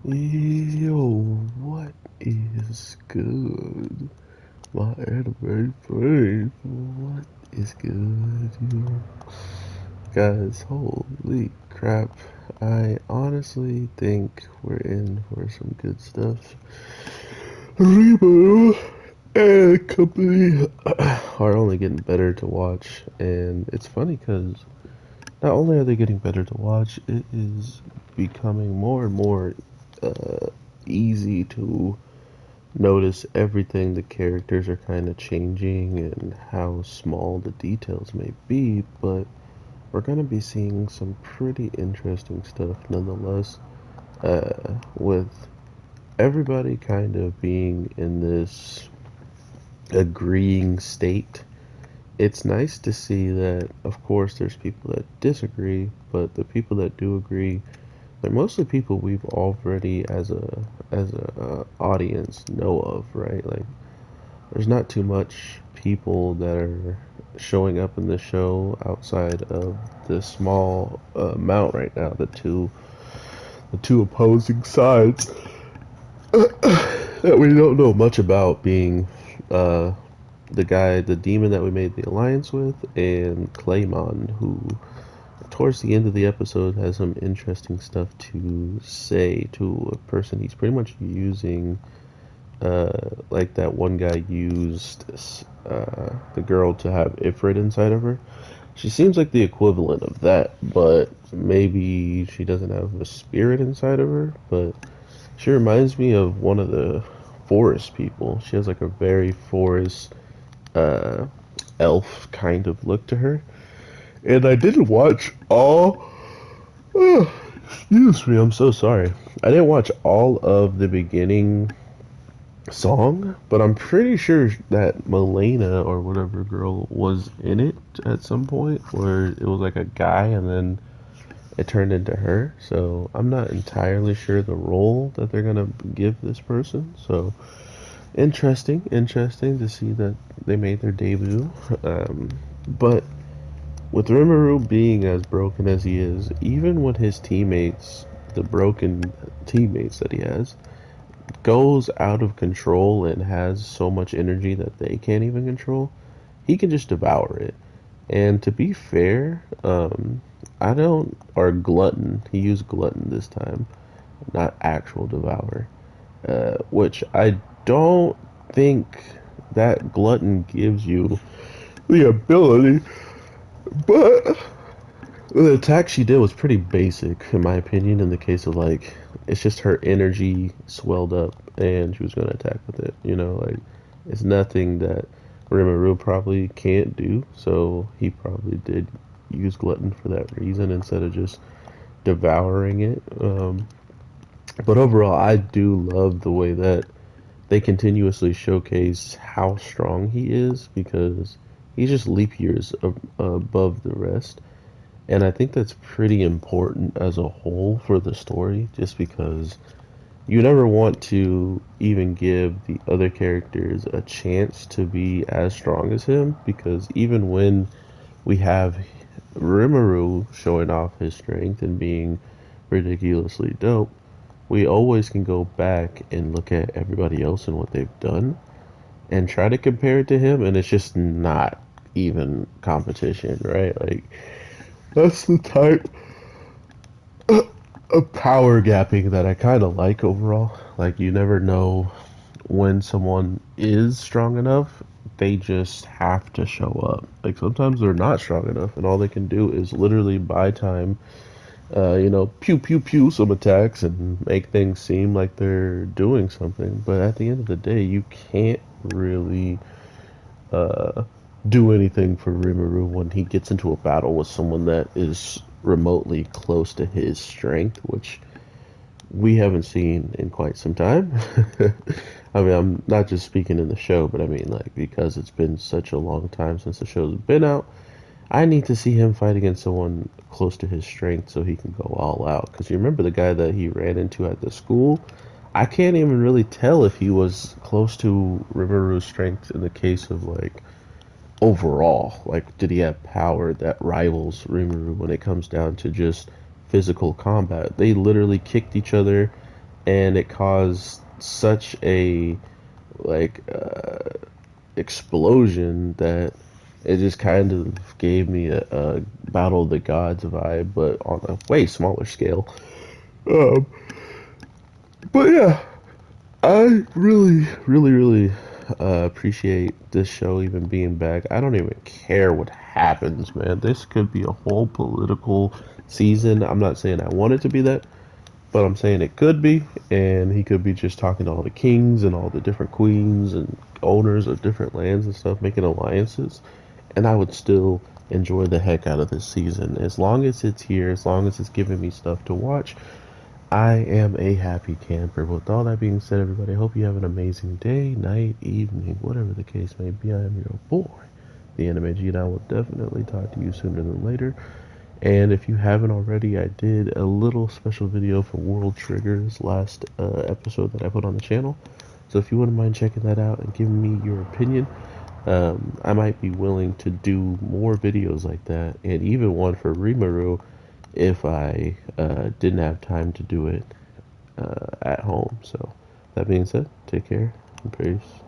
Yo, what is good? My anime friends, what is good, yo? Guys, holy crap. I honestly think we're in for some good stuff. Rebo and company are only getting better to watch, and it's funny because not only are they getting better to watch, it is becoming more and more uh, easy to notice everything the characters are kind of changing and how small the details may be, but we're going to be seeing some pretty interesting stuff nonetheless, with everybody kind of being in this agreeing state. It's nice to see that, of course, there's people that disagree, but the people that do agree, they're mostly people we've already, as a audience, know of, right? Like, there's not too much people that are showing up in the show outside of the small amount right now. The two opposing sides that we don't know much about being uh, the demon that we made the alliance with, and Claymon, who towards the end of the episode has some interesting stuff to say to a person he's pretty much using, like that one guy used the girl to have Ifrit inside of her. She seems like the equivalent of that, but maybe she doesn't have a spirit inside of her. But she reminds me of one of the forest people. She has like a very forest uh, elf kind of look to her. And I didn't watch all. Oh, excuse me, I'm so sorry. I didn't watch all of the beginning song, but I'm pretty sure that Milena or whatever girl was in it at some point, where it was like a guy and then it turned into her. So I'm not entirely sure the role that they're gonna give this person. So interesting to see that they made their debut. But with Rimuru being as broken as he is, even when his teammates, the broken teammates that he has, goes out of control and has so much energy that they can't even control, he can just devour it. And to be fair, I don't, or glutton, he used glutton this time, not actual devour, which I don't think that glutton gives you the ability, but the attack she did was pretty basic, in my opinion, in the case of like, it's just her energy swelled up and she was going to attack with it. Like, it's nothing that Rimuru probably can't do, so he probably did use Glutton for that reason instead of just devouring it. But overall, I do love the way that they continuously showcase how strong he is because he's just leap years above the rest. And I think that's pretty important as a whole for the story, just because you never want to even give the other characters a chance to be as strong as him, because even when we have Rimuru showing off his strength and being ridiculously dope, we always can go back and look at everybody else and what they've done and try to compare it to him, and it's just not even competition, right? Like, that's the type of power gapping that I kind of like overall. Like, you never know when someone is strong enough. They just have to show up. Like, sometimes they're not strong enough, and all they can do is literally buy time, pew pew pew some attacks and make things seem like they're doing something. But at the end of the day, you can't really uh, do anything for Rimuru when he gets into a battle with someone that is remotely close to his strength, which we haven't seen in quite some time. I mean, I'm not just speaking in the show, but I mean, like, because it's been such a long time since the show's been out, I need to see him fight against someone close to his strength so he can go all out. Because you remember the guy that he ran into at the school? I can't even really tell if he was close to Riveru's strength in the case of, like, overall. Like, did he have power that rivals Rimuru when it comes down to just physical combat? They literally kicked each other and it caused such a like explosion that it just kind of gave me a Battle of the Gods vibe, but on a way smaller scale. Um, but yeah, I really appreciate this show even being back. I don't even care what happens, man. This could be a whole political season. I'm not saying I want it to be that, but I'm saying it could be, and he could be just talking to all the kings and all the different queens and owners of different lands and stuff, making alliances, and I would still enjoy the heck out of this season. As long as it's here, as long as it's giving me stuff to watch, I am a happy camper. With all that being said, everybody, I hope you have an amazing day, night, evening, whatever the case may be. I am your boy, the Anime G, and I will definitely talk to you sooner than later. And if you haven't already, I did a little special video for World Triggers last episode that I put on the channel. So if you wouldn't mind checking that out and giving me your opinion, I might be willing to do more videos like that, and even one for Rimuru if I didn't have time to do it at home. So that being said, take care and peace.